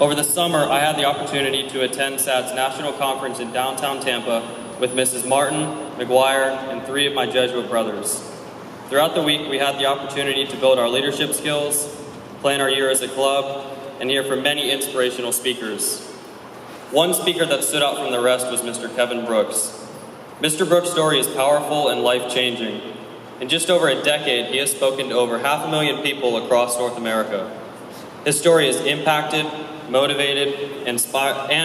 Over the summer, I had the opportunity to attend SADD's national conference in downtown Tampa with Mrs. Martin, McGuire, and 3 of my Jesuit brothers. Throughout the week, we had the opportunity to build our leadership skills, plan our year as a club, and hear from many inspirational speakers. One speaker that stood out from the rest was Mr. Kevin Brooks. Mr. Brooks' story is powerful and life-changing. In just over a decade, he has spoken to over 500,000 people across North America. His story has impacted, motivated, and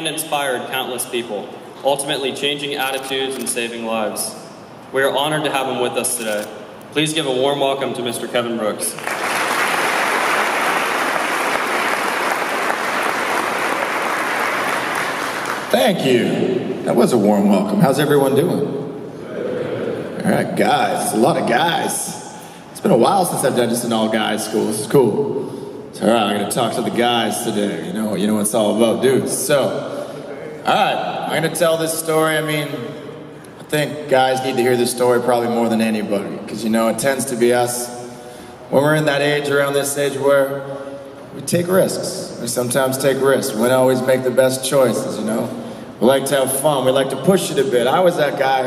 inspired countless people, ultimately changing attitudes and saving lives. We are honored to have him with us today. Please give a warm welcome to Mr. Kevin Brooks. Thank you. That was a warm welcome. How's everyone doing? All right, guys. A lot of guys. It's been a while since I've done just an all-guys school. This is cool. So, all right, I'm going to talk to the guys today. You know what it's all about, dudes. So, all right, I'm going to tell this story. I think guys need to hear this story probably more than anybody, because, it tends to be us when we're in that age, around this age, where we take risks. We sometimes take risks. We don't always make the best choices, We like to have fun. We like to push it a bit. I was that guy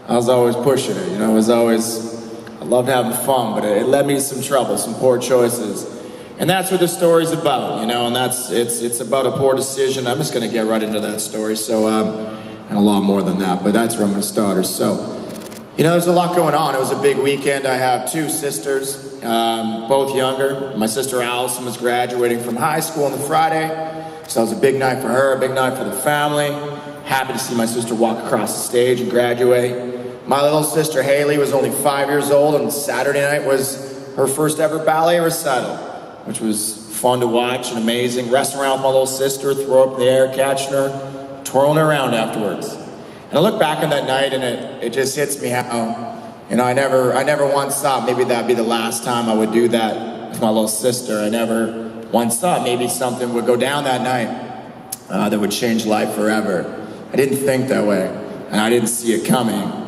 I was always pushing it, I loved having fun, but it led me to some trouble, some poor choices. And that's what the story's about, and it's about a poor decision. I'm just gonna get right into that story, so, and a lot more than that, but that's where I'm gonna start. So, there's a lot going on. It was a big weekend. I have 2 sisters, both younger. My sister Allison was graduating from high school on the Friday, so it was a big night for her, a big night for the family. Happy to see my sister walk across the stage and graduate. My little sister Haley was only 5 years old, and Saturday night was her first ever ballet recital, which was fun to watch and amazing. Wrestling around with my little sister, throw up in the air, catching her, twirling her around afterwards. And I look back on that night, and it just hits me how, I never once thought maybe that'd be the last time I would do that with my little sister. I never once thought maybe something would go down that night that would change life forever. I didn't think that way, and I didn't see it coming.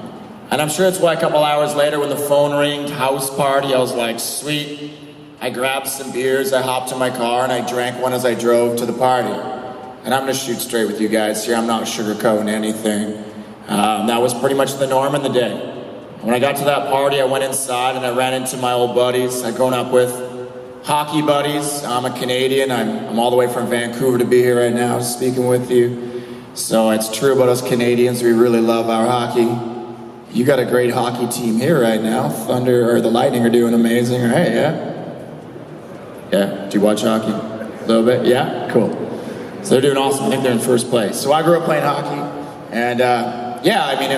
And I'm sure that's why a couple hours later when the phone ringed, house party, I was like, sweet. I grabbed some beers, I hopped in my car, and I drank one as I drove to the party. And I'm gonna shoot straight with you guys here. I'm not sugarcoating anything. That was pretty much the norm in the day. When I got to that party, I went inside and I ran into my old buddies I'd grown up with. Hockey buddies. I'm a Canadian. I'm all the way from Vancouver to be here right now speaking with you. So it's true about us Canadians. We really love our hockey. You got a great hockey team here right now. Thunder or the Lightning are doing amazing, right? Yeah? Yeah, do you watch hockey? A little bit, yeah? Cool. So they're doing awesome. I think they're in first place. So I grew up playing hockey, and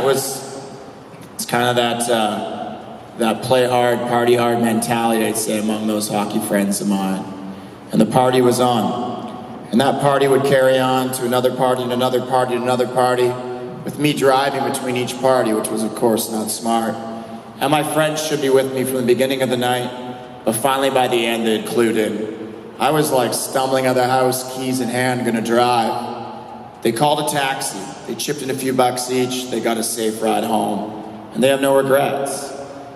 it's kind of that play hard, party hard mentality, I'd say, among those hockey friends of mine. And the party was on. And that party would carry on to another party and another party and another party, with me driving between each party, which was, of course, not smart. And my friends should be with me from the beginning of the night, but finally, by the end, they had clued in. I was like stumbling out of the house, keys in hand, gonna drive. They called a taxi. They chipped in a few bucks each. They got a safe ride home. And they have no regrets.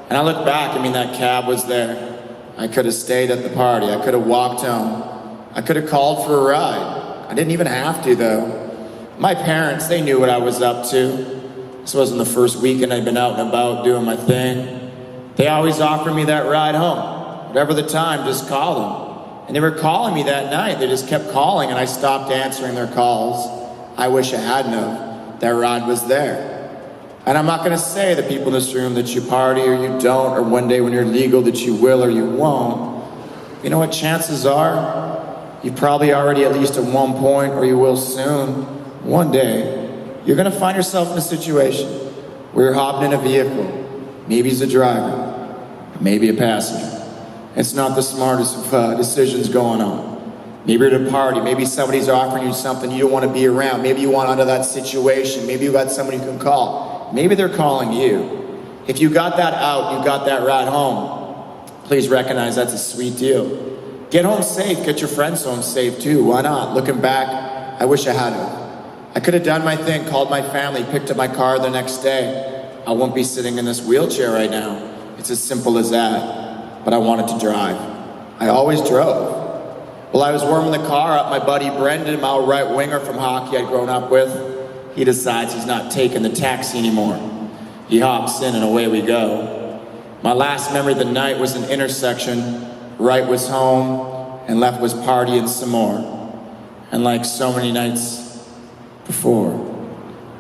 And I look back, that cab was there. I could have stayed at the party. I could have walked home. I could have called for a ride. I didn't even have to, though. My parents, they knew what I was up to. This wasn't the first weekend I'd been out and about doing my thing. They always offered me that ride home. Whatever the time, just call them. And they were calling me that night. They just kept calling, and I stopped answering their calls. I wish I hadn't have. That ride was there. And I'm not gonna say the people in this room that you party or you don't, or one day when you're legal that you will or you won't. You know what, chances are, you probably already at least at one point, or you will soon, one day, you're gonna find yourself in a situation where you're hopping in a vehicle. Maybe as a driver, maybe a passenger. It's not the smartest of decisions going on. Maybe you're at a party, maybe somebody's offering you something you don't want to be around. Maybe you want out of that situation. Maybe you got somebody you can call. Maybe they're calling you. If you got that out, you got that ride home, please recognize that's a sweet deal. Get home safe, get your friends home safe too, why not? Looking back, I wish I had it. I could have done my thing, called my family, picked up my car the next day. I won't be sitting in this wheelchair right now. It's as simple as that. But I wanted to drive. I always drove. While I was warming the car up, my buddy Brendan, my right winger from hockey I'd grown up with, he decides he's not taking the taxi anymore. He hops in and away we go. My last memory of the night was an intersection. Right was home and left was partying some more. And like so many nights before,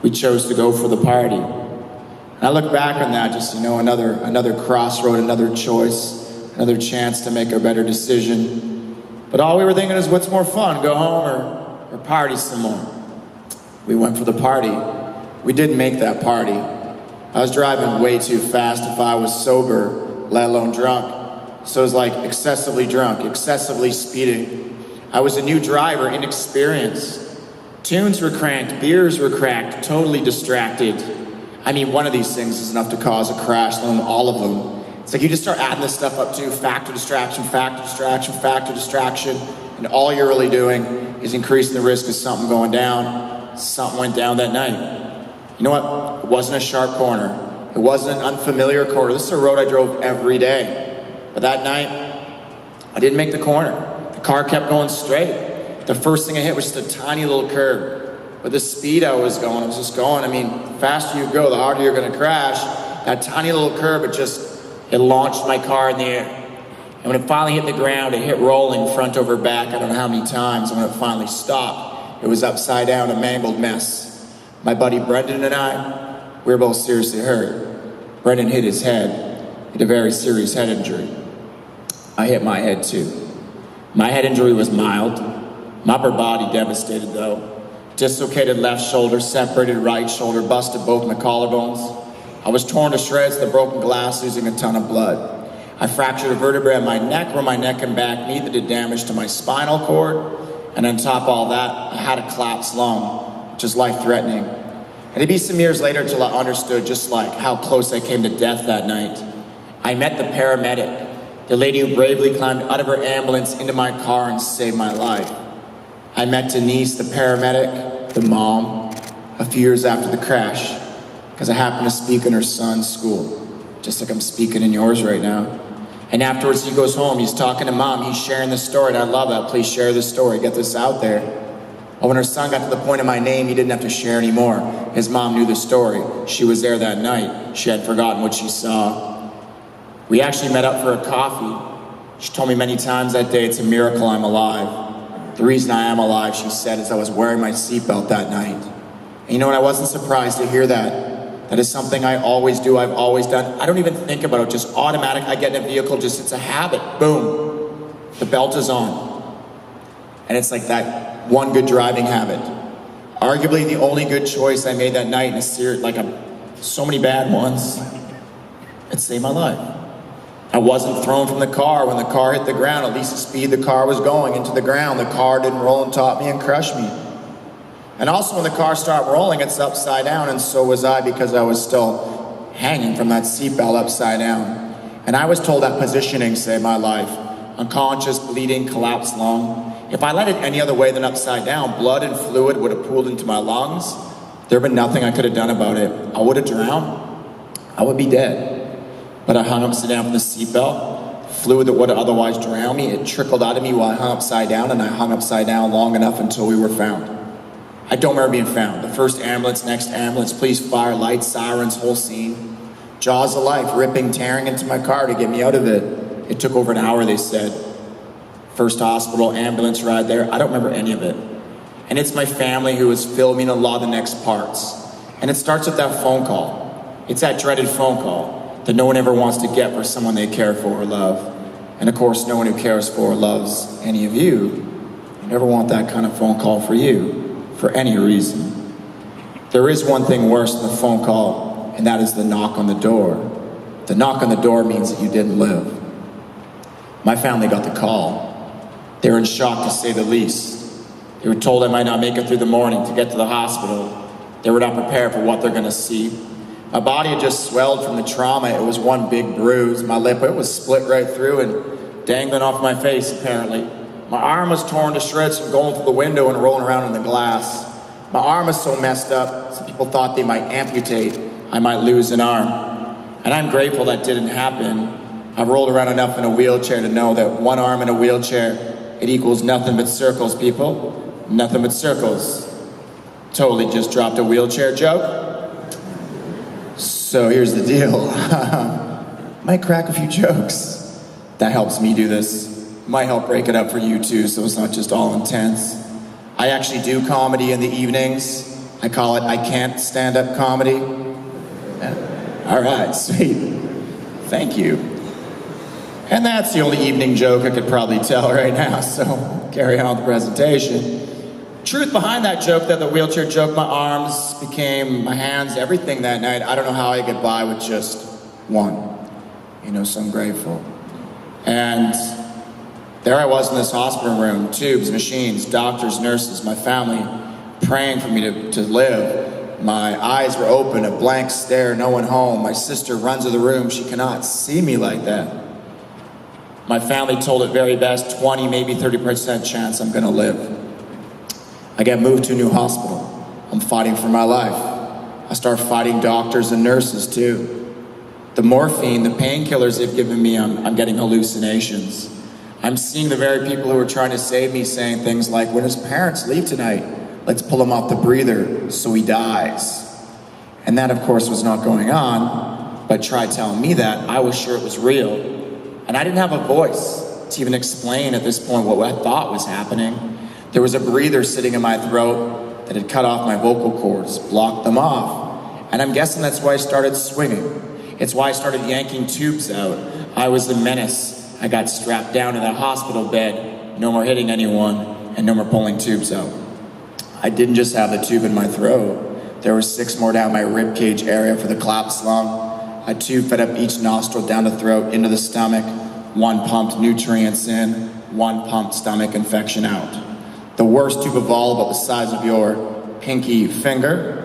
we chose to go for the party. And I look back on that, just, another crossroad, another choice, another chance to make a better decision. But all we were thinking is, what's more fun, go home or party some more? We went for the party. We didn't make that party. I was driving way too fast if I was sober, let alone drunk. So it was like excessively drunk, excessively speeding. I was a new driver, inexperienced. Tunes were cranked, beers were cracked, totally distracted. I mean, one of these things is enough to cause a crash, let alone all of them. It's like you just start adding this stuff up too, factor, distraction, and all you're really doing is increasing the risk of something going down. Something went down that night. You know what? It wasn't a sharp corner. It wasn't an unfamiliar corner. This is a road I drove every day. But that night, I didn't make the corner. The car kept going straight. The first thing I hit was just a tiny little curb. But the speed I was just going. I mean, the faster you go, the harder you're gonna crash. That tiny little curb, it launched my car in the air. And when it finally hit the ground, it hit rolling front over back, I don't know how many times, and when it finally stopped, it was upside down, a mangled mess. My buddy Brendan and I, we were both seriously hurt. Brendan hit his head, he had a very serious head injury. I hit my head too. My head injury was mild. My upper body devastated though. Dislocated left shoulder, separated right shoulder, busted both my collarbones. I was torn to shreds, the broken glass, losing a ton of blood. I fractured a vertebrae in my neck, where my neck and back neither did damage to my spinal cord. And on top of all that, I had a collapsed lung, which is life-threatening. And it'd be some years later until I understood just like how close I came to death that night. I met the paramedic, the lady who bravely climbed out of her ambulance into my car and saved my life. I met Denise, the paramedic, the mom, a few years after the crash, because I happened to speak in her son's school, just like I'm speaking in yours right now. And afterwards he goes home, he's talking to mom, he's sharing the story, and I love that. Please share this story, get this out there. But when her son got to the point of my name, he didn't have to share anymore. His mom knew the story. She was there that night. She had forgotten what she saw. We actually met up for a coffee. She told me many times that day, it's a miracle I'm alive. The reason I am alive, she said, is I was wearing my seatbelt that night. And you know what, I wasn't surprised to hear that. That is something I always do, I've always done. I don't even think about it, just automatic. I get in a vehicle, it's a habit, boom. The belt is on. And it's like that one good driving habit. Arguably the only good choice I made that night in a series, so many bad ones, it saved my life. I wasn't thrown from the car when the car hit the ground, at least the speed the car was going into the ground. The car didn't roll and top me and crush me. And also when the car started rolling, it's upside down, and so was I, because I was still hanging from that seatbelt upside down. And I was told that positioning saved my life. Unconscious, bleeding, collapsed lung. If I let it any other way than upside down, blood and fluid would have pooled into my lungs. There'd been nothing I could have done about it. I would have drowned. I would be dead. But I hung upside down from the seatbelt. Fluid that would have otherwise drowned me, it trickled out of me while I hung upside down, and I hung upside down long enough until we were found. I don't remember being found. The first ambulance, next ambulance, police, fire, lights, sirens, whole scene. Jaws of life, ripping, tearing into my car to get me out of it. It took over an hour, they said. First hospital, ambulance ride there. I don't remember any of it. And it's my family who is filming a lot of the next parts. And it starts with that phone call. It's that dreaded phone call that no one ever wants to get for someone they care for or love. And of course, no one who cares for or loves any of you never want that kind of phone call for you. For any reason. There is one thing worse than the phone call, and that is the knock on the door. The knock on the door means that you didn't live. My family got the call. They were in shock, to say the least. They were told I might not make it through the morning to get to the hospital. They were not prepared for what they're gonna see. My body had just swelled from the trauma. It was one big bruise. My lip, it was split right through and dangling off my face, apparently. My arm was torn to shreds from going through the window and rolling around in the glass. My arm was so messed up, some people thought they might amputate. I might lose an arm. And I'm grateful that didn't happen. I've rolled around enough in a wheelchair to know that one arm in a wheelchair It equals nothing but circles, people. Nothing but circles. Totally just dropped a wheelchair joke. So here's the deal. Might crack a few jokes. That helps me do this. Might help break it up for you too, so it's not just all intense. I actually do comedy in the evenings. I call it I can't stand up comedy. Yeah. All right, sweet. Thank you. And that's the only evening joke I could probably tell right now, so carry on with the presentation. Truth behind that joke, that the wheelchair joke, my arms became my hands, everything that night. I don't know how I get by with just one. So I'm grateful. And there I was in this hospital room, tubes, machines, doctors, nurses, my family praying for me to live. My eyes were open, a blank stare, no one home. My sister runs to the room, she cannot see me like that. My family told it very best, 20, maybe 30% chance I'm gonna live. I get moved to a new hospital. I'm fighting for my life. I start fighting doctors and nurses too. The morphine, the painkillers they've given me, I'm getting hallucinations. I'm seeing the very people who are trying to save me saying things like, when his parents leave tonight, let's pull him off the breather so he dies. And that, of course, was not going on, but try telling me that. I was sure it was real. And I didn't have a voice to even explain at this point what I thought was happening. There was a breather sitting in my throat that had cut off my vocal cords, blocked them off. And I'm guessing that's why I started swinging. It's why I started yanking tubes out. I was the menace. I got strapped down to that hospital bed. No more hitting anyone, and no more pulling tubes out. I didn't just have the tube in my throat. There were 6 more down my rib cage area for the collapsed lung. A tube fed up each nostril, down the throat, into the stomach. 1 pumped nutrients in, 1 pumped stomach infection out. The worst tube of all, about the size of your pinky finger.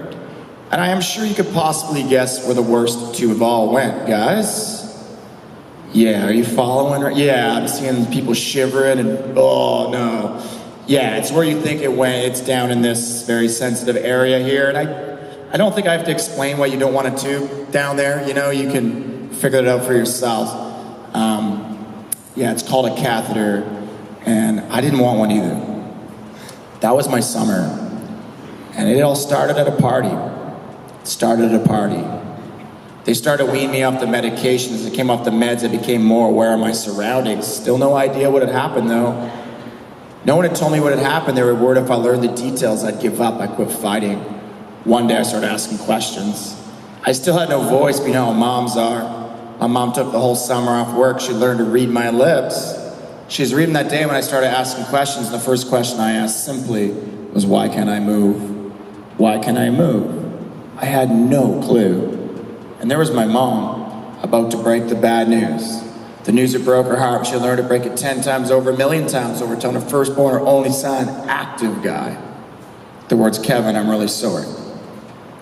And I am sure you could possibly guess where the worst tube of all went, guys. Yeah, are you following? Yeah, I'm seeing people shivering and, oh no. Yeah, it's where you think it went. It's down in this very sensitive area here. And I don't think I have to explain why you don't want a tube down there. You can figure it out for yourselves. Yeah, it's called a catheter. And I didn't want one either. That was my summer. And it all started at a party. They started weaning me off the medications. As I came off the meds, I became more aware of my surroundings. Still no idea what had happened, though. No one had told me what had happened. They were worried if I learned the details, I'd give up. I quit fighting. One day, I started asking questions. I still had no voice, but you know how moms are. My mom took the whole summer off work. She learned to read my lips. She was reading that day when I started asking questions, and the first question I asked simply was, why can't I move? Why can't I move? I had no clue. And there was my mom, about to break the bad news. The news that broke her heart, she learned to break it 10 times over, a million times over, telling her firstborn, her only son, active guy. The words, Kevin, I'm really sorry.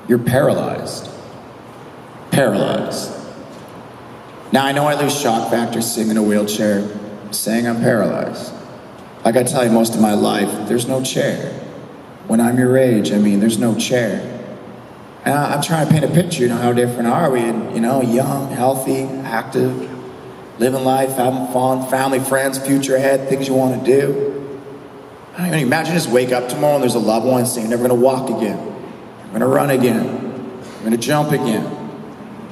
You're paralyzed. Paralyzed. Now I know I lose shock factor sitting in a wheelchair, saying I'm paralyzed. Like I tell you, most of my life, there's no chair. When I'm your age, there's no chair. And I'm trying to paint a picture, how different are we? And, young, healthy, active, living life, having fun, family, friends, future ahead, things you want to do. Imagine just wake up tomorrow and there's a loved one saying, you're never going to walk again. You're going to run again. You're going to jump again.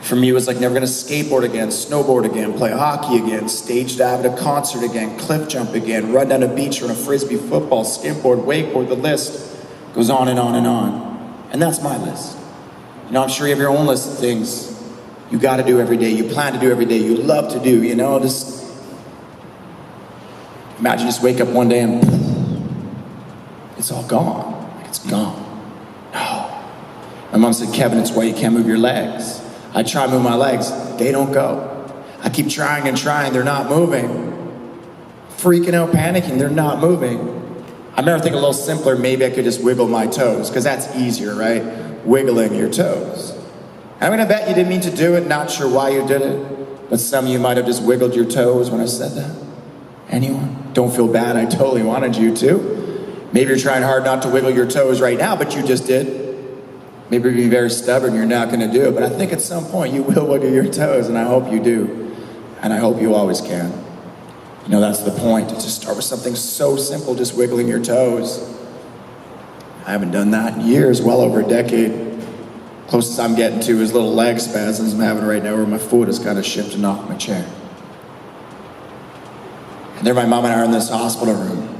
For me, it was like never going to skateboard again, snowboard again, play hockey again, stage dive at a concert again, cliff jump again, run down a beach, run a frisbee, football, skateboard, wakeboard, the list goes on and on and on. And that's my list. I'm sure you have your own list of things you got to do every day, you plan to do every day, you love to do, just imagine just wake up one day and it's all gone. It's gone. No. My mom said, Kevin, it's why you can't move your legs. I try to move my legs, they don't go. I keep trying and trying, they're not moving. Freaking out, panicking, they're not moving. I remember thinking a little simpler, maybe I could just wiggle my toes, because that's easier, right? Wiggling your toes. I'm gonna bet you didn't mean to do it, not sure why you did it, but some of you might have just wiggled your toes when I said that. Anyone? Don't feel bad, I totally wanted you to. Maybe you're trying hard not to wiggle your toes right now, but you just did. Maybe you're being very stubborn, you're not gonna do it, but I think at some point you will wiggle your toes, and I hope you do. And I hope you always can. You know, that's the point. To start with something so simple, just wiggling your toes. I haven't done that in years, well over a decade. Closest I'm getting to is little leg spasms I'm having right now where my foot is kind of shifting off my chair. And there my mom and I are in this hospital room.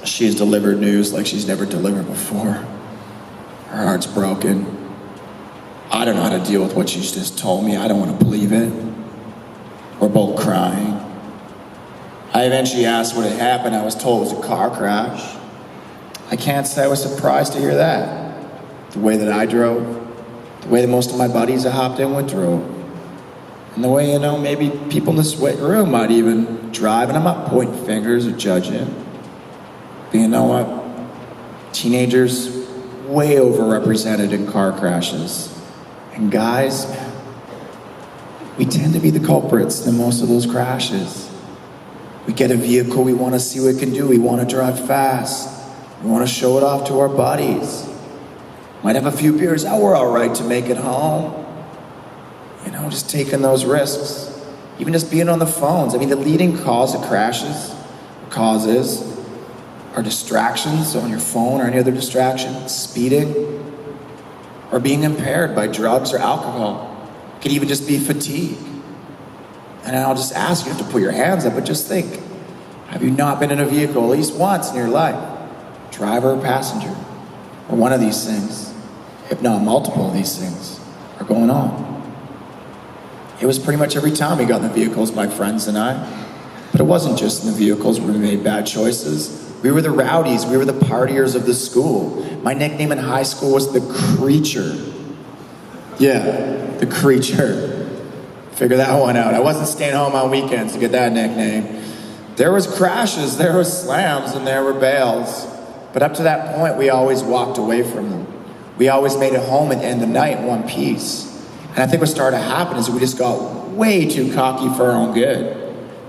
She's delivered news like she's never delivered before. Her heart's broken. I don't know how to deal with what she's just told me. I don't want to believe it. We're both crying. I eventually asked what had happened. I was told it was a car crash. I can't say I was surprised to hear that. The way that I drove, the way that most of my buddies I hopped in with drove, and the way, you know, maybe people in this room might even drive, and I'm not pointing fingers or judging. But you know what? Teenagers, way overrepresented in car crashes. And guys, we tend to be the culprits in most of those crashes. We get a vehicle, we want to see what it can do, we want to drive fast, we want to show it off to our buddies. Might have a few beers, we're all right to make it home. You know, just taking those risks. Even just being on the phones. I mean, the leading cause of causes are distractions on your phone or any other distraction, speeding, or being impaired by drugs or alcohol. It could even just be fatigue. And I'll just ask you to put your hands up, but just think, have you not been in a vehicle at least once in your life? Driver or passenger? Or one of these things, if not multiple of these things, are going on. It was pretty much every time we got in the vehicles, my friends and I. But it wasn't just in the vehicles where we made bad choices. We were the rowdies, we were the partiers of the school. My nickname in high school was the Creature. Yeah, the Creature. Figure that one out. I wasn't staying home on weekends to get that nickname. There was crashes, there was slams, and there were bails. But up to that point, we always walked away from them. We always made it home at the end of the night in one piece. And I think what started to happen is we just got way too cocky for our own good.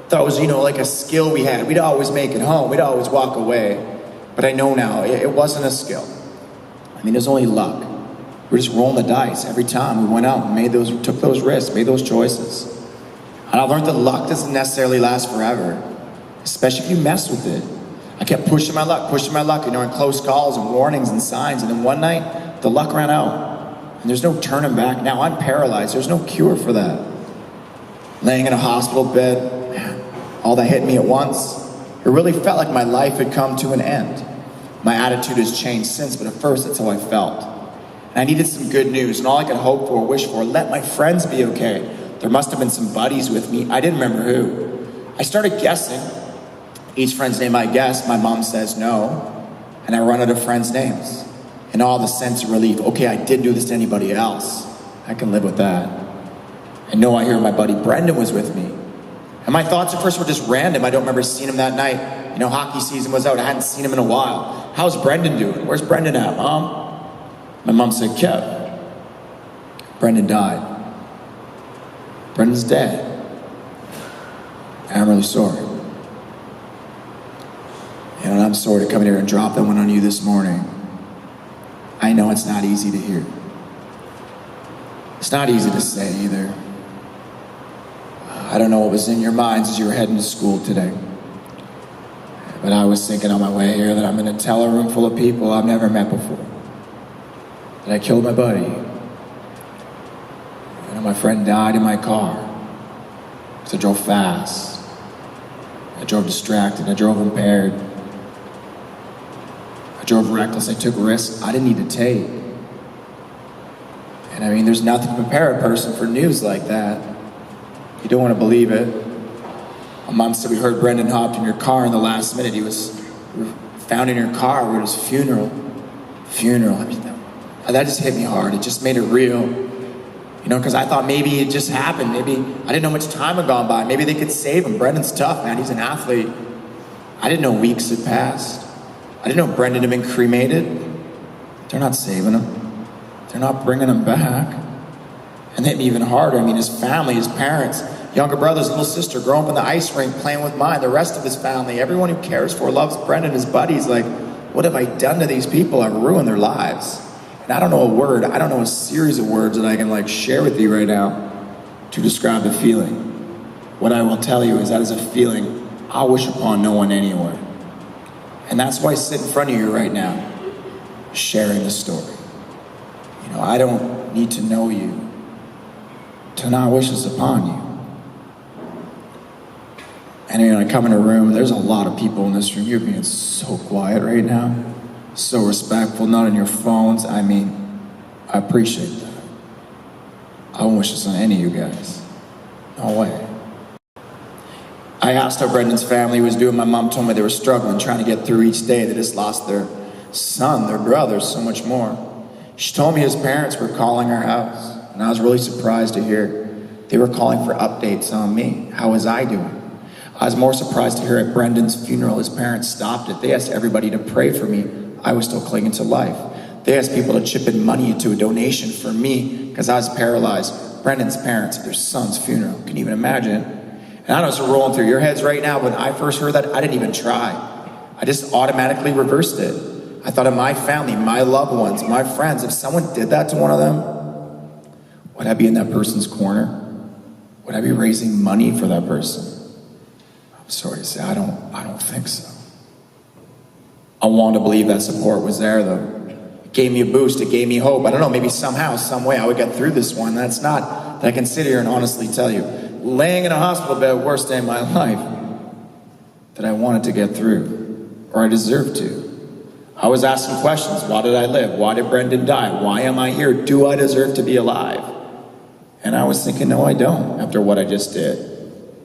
Thought it was, you know, like a skill we had. We'd always make it home. We'd always walk away. But I know now, it wasn't a skill. I mean, it was only luck. We're just rolling the dice every time we went out and took those risks, made those choices. And I learned that luck doesn't necessarily last forever, especially if you mess with it. I kept pushing my luck, you know, in close calls and warnings and signs. And then one night, the luck ran out. And there's no turning back. Now I'm paralyzed. There's no cure for that. Laying in a hospital bed, man, all that hit me at once. It really felt like my life had come to an end. My attitude has changed since, but at first that's how I felt. And I needed some good news, and all I could hope for, wish for, let my friends be okay. There must have been some buddies with me. I didn't remember who. I started guessing. Each friend's name I guessed, my mom says no, and I run out of friends' names. And all the sense of relief, okay, I didn't do this to anybody else. I can live with that. And no, I hear my buddy Brendan was with me. And my thoughts at first were just random. I don't remember seeing him that night. You know, hockey season was out. I hadn't seen him in a while. How's Brendan doing? Where's Brendan at, Mom? My mom said, Kev, Brendan died. Brendan's dead. And I'm really sorry. And I'm sorry to come in here and drop that one on you this morning. I know it's not easy to hear. It's not easy to say either. I don't know what was in your minds as you were heading to school today. But I was thinking on my way here that I'm going to tell a room full of people I've never met before that I killed my buddy. You know, my friend died in my car because I drove fast. I drove distracted. I drove impaired. I drove reckless. I took risks I didn't need to take. And I mean, there's nothing to prepare a person for news like that. You don't want to believe it. My mom said we heard Brendan hopped in your car in the last minute. He was found in your car. We were at his funeral. I mean, that just hit me hard. It just made it real. You know, because I thought maybe it just happened. Maybe I didn't know much time had gone by. Maybe they could save him. Brendan's tough, man. He's an athlete. I didn't know weeks had passed. I didn't know Brendan had been cremated. They're not saving him. They're not bringing him back. And it hit me even harder. I mean, his family, his parents, younger brother's little sister growing up in the ice rink playing with mine, the rest of his family, everyone who cares for, loves Brendan, his buddies. Like, what have I done to these people? I've ruined their lives. And I don't know a word, I don't know a series of words that I can share with you right now to describe the feeling. What I will tell you is that is a feeling I wish upon no one anywhere. And that's why I sit in front of you right now, sharing the story. You know, I don't need to know you to not wish this upon you. And when I come in a room, there's a lot of people in this room. You're being so quiet right now, so respectful, not on your phones. I mean, I appreciate that. I don't wish this on any of you guys. No way. I asked how Brendan's family was doing. My mom told me they were struggling, trying to get through each day. They just lost their son, their brother, so much more. She told me his parents were calling our house, and I was really surprised to hear they were calling for updates on me. How was I doing? I was more surprised to hear at Brendan's funeral, his parents stopped it. They asked everybody to pray for me. I was still clinging to life. They asked people to chip in money into a donation for me because I was paralyzed. Brendan's parents at their son's funeral. Can you even imagine? And I know it's rolling through your heads right now. When I first heard that, I didn't even try. I just automatically reversed it. I thought of my family, my loved ones, my friends. If someone did that to one of them, would I be in that person's corner? Would I be raising money for that person? I'm sorry to say, I don't think so. I wanted to believe that support was there, though. It gave me a boost. It gave me hope. I don't know, maybe somehow, some way I would get through this one. That's not that I can sit here and honestly tell you. Laying in a hospital bed, worst day of my life, that I wanted to get through, or I deserved to. I was asking questions. Why did I live? Why did Brendan die? Why am I here? Do I deserve to be alive? And I was thinking, no, I don't, after what I just did.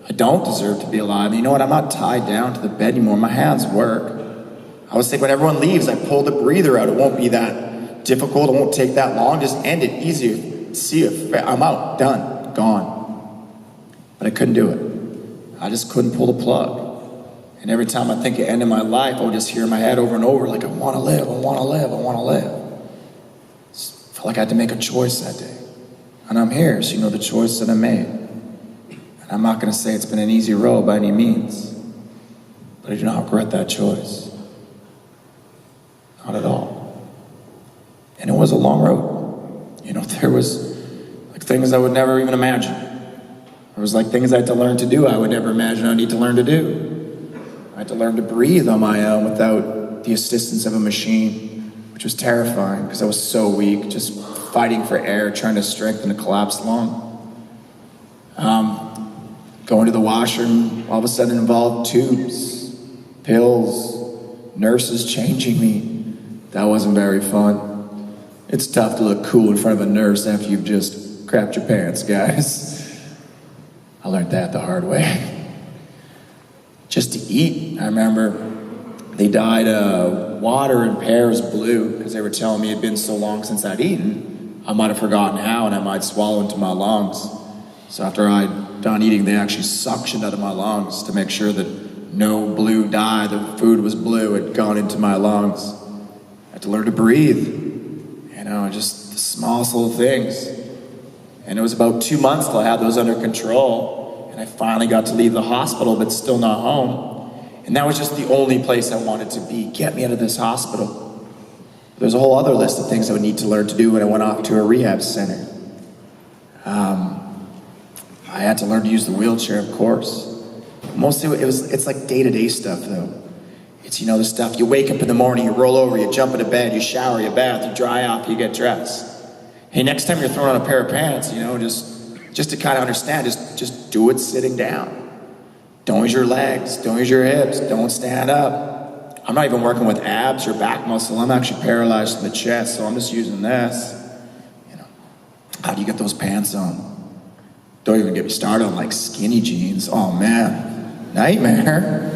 I don't deserve to be alive. And you know what? I'm not tied down to the bed anymore. My hands work. I was thinking when everyone leaves, I pull the breather out. It won't be that difficult. It won't take that long. Just end it. Easier. See if I'm out. Done. Gone. But I couldn't do it. I just couldn't pull the plug. And every time I think of ending my life, I would just hear in my head over and over, like, I want to live, I want to live, I want to live. Just felt like I had to make a choice that day. And I'm here, so you know the choice that I made. And I'm not going to say it's been an easy road by any means, but I do not regret that choice. Not at all. And it was a long road. You know, there was like things I would never even imagine. There was like things I had to learn to do I would never imagine I need to learn to do. I had to learn to breathe on my own without the assistance of a machine, which was terrifying because I was so weak, just fighting for air, trying to strengthen a collapsed lung. Going to the washroom, all of a sudden involved tubes, pills, nurses changing me. That wasn't very fun. It's tough to look cool in front of a nurse after you've just crapped your pants, guys. I learned that the hard way. Just to eat, I remember they dyed water in pears blue because they were telling me it had been so long since I'd eaten, I might have forgotten how and I might swallow into my lungs. So after I'd done eating, they actually suctioned out of my lungs to make sure that no blue dye, the food was blue, had gone into my lungs. I had to learn to breathe, you know, just the smallest little things. And it was about 2 months till I had those under control. And I finally got to leave the hospital, but still not home. And that was just the only place I wanted to be. Get me out of this hospital. There's a whole other list of things I would need to learn to do when I went off to a rehab center. I had to learn to use the wheelchair, of course. Mostly it's like day-to-day stuff, though. It's, you know, the stuff, you wake up in the morning, you roll over, you jump into bed, you shower, you bath, you dry off, you get dressed. Hey, next time you're throwing on a pair of pants, you know, just to kind of understand, just do it sitting down. Don't use your legs, don't use your hips, don't stand up. I'm not even working with abs or back muscle. I'm actually paralyzed in the chest, so I'm just using this. You know, how do you get those pants on? Don't even get me started on like skinny jeans. Oh man, nightmare.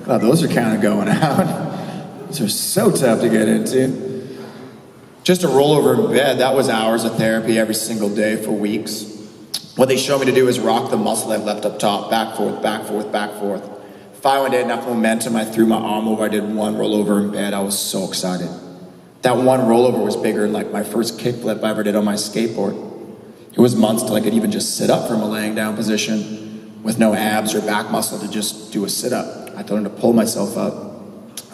God, those are kind of going out. Those are so tough to get into. Just to roll over in bed, that was hours of therapy every single day for weeks. What they showed me to do is rock the muscle I've left up top, back, forth, back, forth, back, forth. If I had enough momentum, I threw my arm over, I did one rollover in bed. I was so excited. That one rollover was bigger than like my first kickflip I ever did on my skateboard. It was months till I could even just sit up from a laying down position with no abs or back muscle to just do a sit-up. I had to learn to pull myself up.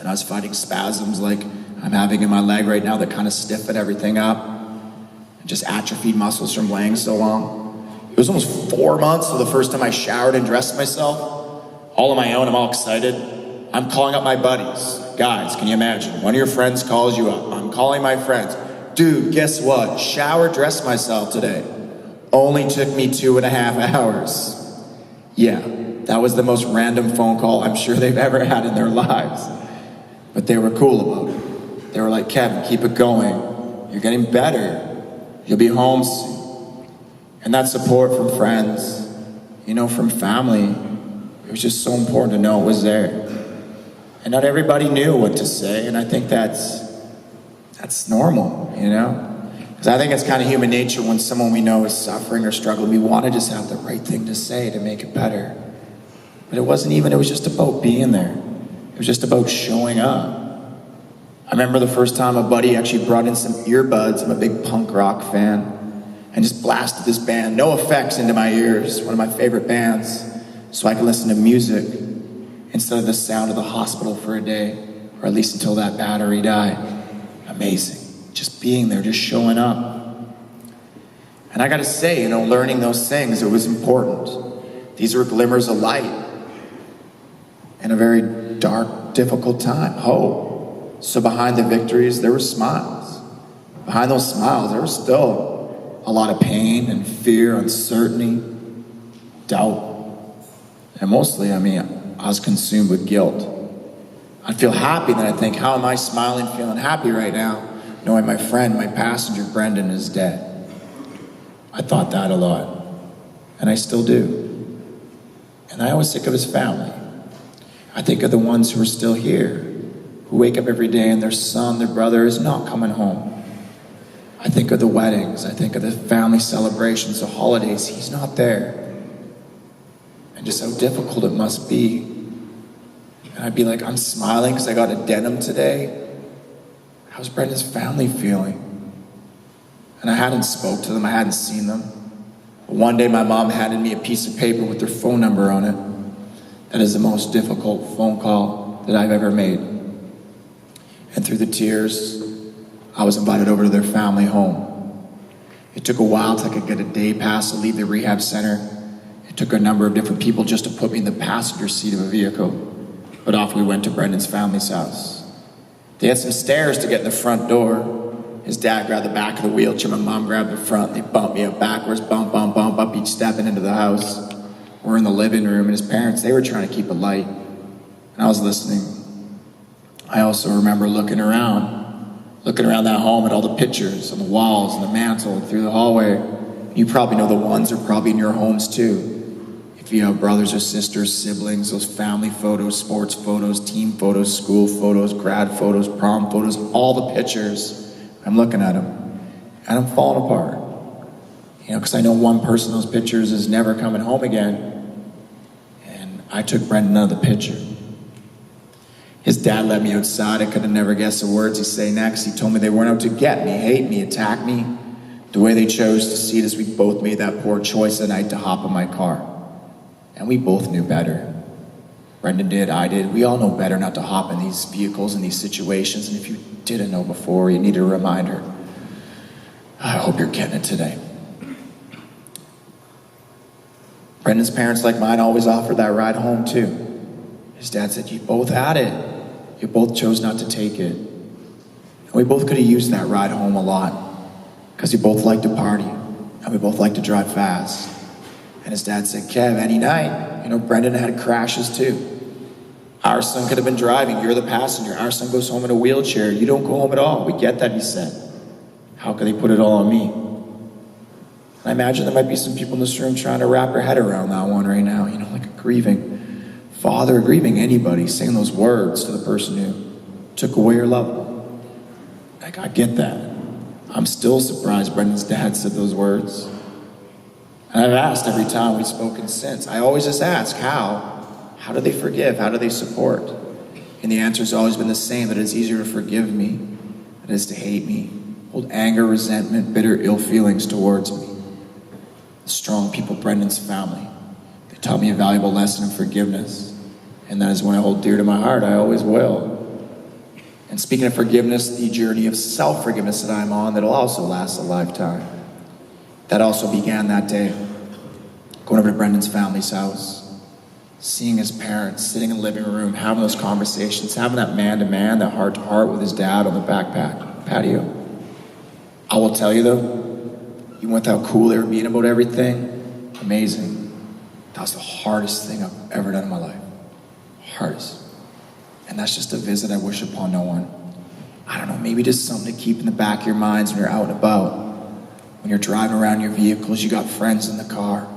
And I was fighting spasms like I'm having in my leg right now that kind of stiffen everything up. And just atrophied muscles from laying so long. It was almost 4 months till the first time I showered and dressed myself. all on my own, I'm all excited. I'm calling up my buddies. Guys, can you imagine? One of your friends calls you up. I'm calling my friends. Dude, guess what? Shower, dressed myself today. Only took me 2.5 hours. Yeah, that was the most random phone call I'm sure they've ever had in their lives. But they were cool about it. They were like, Kevin, keep it going. You're getting better. You'll be home soon. And that support from friends, from family, it was just so important to know it was there. And not everybody knew what to say, and I think that's normal, Because I think it's kind of human nature when someone we know is suffering or struggling, we want to just have the right thing to say to make it better. But it was just about being there. It was just about showing up. I remember the first time a buddy actually brought in some earbuds. I'm a big punk rock fan. And just blasted this band, No Effects, into my ears, one of my favorite bands, so I could listen to music instead of the sound of the hospital for a day, or at least until that battery died. Amazing. Just being there, just showing up. And I gotta say, learning those things, it was important. These were glimmers of light in a very dark, difficult time, hope. So behind the victories, there were smiles. Behind those smiles, there was still a lot of pain and fear, uncertainty, doubt. And mostly, I was consumed with guilt. I'd feel happy, then I'd think, how am I smiling, feeling happy right now, knowing my friend, my passenger, Brendan, is dead? I thought that a lot, and I still do. And I always think of his family. I think of the ones who are still here, who wake up every day and their son, their brother is not coming home. I think of the weddings, I think of the family celebrations, the holidays, he's not there. And just how difficult it must be. And I'd be like, I'm smiling because I got a denim today. How's Brendan's family feeling? And I hadn't spoke to them, I hadn't seen them. But one day my mom handed me a piece of paper with their phone number on it. That is the most difficult phone call that I've ever made. And through the tears, I was invited over to their family home. It took a while till I could get a day pass to leave the rehab center. It took a number of different people just to put me in the passenger seat of a vehicle. But off we went to Brendan's family's house. They had some stairs to get in the front door. His dad grabbed the back of the wheelchair, my mom grabbed the front. They bumped me up backwards, bump, bump, bump, up each stepping into the house. We're in the living room, and his parents, they were trying to keep it light. And I was listening. I also remember looking around that home at all the pictures on the walls and the mantle and through the hallway. You probably know the ones are probably in your homes too. If you have brothers or sisters, siblings, those family photos, sports photos, team photos, school photos, grad photos, prom photos, all the pictures, I'm looking at them and I'm falling apart. Because I know one person in those pictures is never coming home again. And I took Brendan out of the picture. His dad led me outside. I could have never guessed the words he'd say next. He told me they weren't out to get me, hate me, attack me. The way they chose to see it is we both made that poor choice that night to hop in my car. And we both knew better. Brendan did, I did. We all know better not to hop in these vehicles, in these situations. And if you didn't know before, you need a reminder. I hope you're getting it today. Brendan's parents, like mine, always offered that ride home too. His dad said, you both had it. You both chose not to take it. And we both could have used that ride home a lot because we both liked to party and we both liked to drive fast. And his dad said, Kev, any night, Brendan had crashes too. Our son could have been driving, you're the passenger. Our son goes home in a wheelchair, you don't go home at all. We get that, he said. How could they put it all on me? And I imagine there might be some people in this room trying to wrap their head around that one right now, like a grieving father, grieving anybody, saying those words to the person who took away your loved one. Like, I get that. I'm still surprised Brendan's dad said those words. And I've asked every time we've spoken since. I always just ask, how? How do they forgive? How do they support? And the answer has always been the same, that it's easier to forgive me than it is to hate me, hold anger, resentment, bitter, ill feelings towards me. The strong people, Brendan's family, they taught me a valuable lesson in forgiveness. And that is one I hold dear to my heart. I always will. And speaking of forgiveness, the journey of self-forgiveness that I'm on, that'll also last a lifetime. That also began that day, going over to Brendan's family's house, seeing his parents sitting in the living room, having those conversations, having that man-to-man, that heart-to-heart with his dad on the patio. I will tell you though, even with how cool they were being about everything, amazing. That was the hardest thing I've ever done in my life. Hardest. And that's just a visit I wish upon no one. I don't know, maybe just something to keep in the back of your minds when you're out and about. When you're driving around your vehicles, you got friends in the car.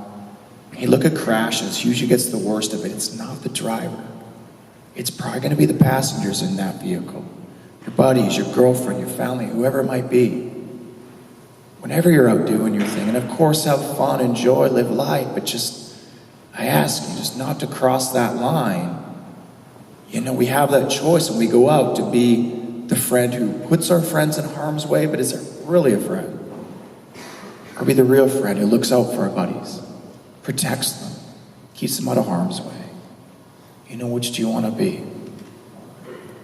Hey, look at crashes. Usually gets the worst of it. It's not the driver. It's probably going to be the passengers in that vehicle. Your buddies, your girlfriend, your family, whoever it might be. Whenever you're out doing your thing, and of course have fun, enjoy, live life, but just, I ask you, just not to cross that line. You know, we have that choice when we go out to be the friend who puts our friends in harm's way, but is there really a friend? Or be the real friend who looks out for our buddies, protects them, keeps them out of harm's way. You know, which do you want to be?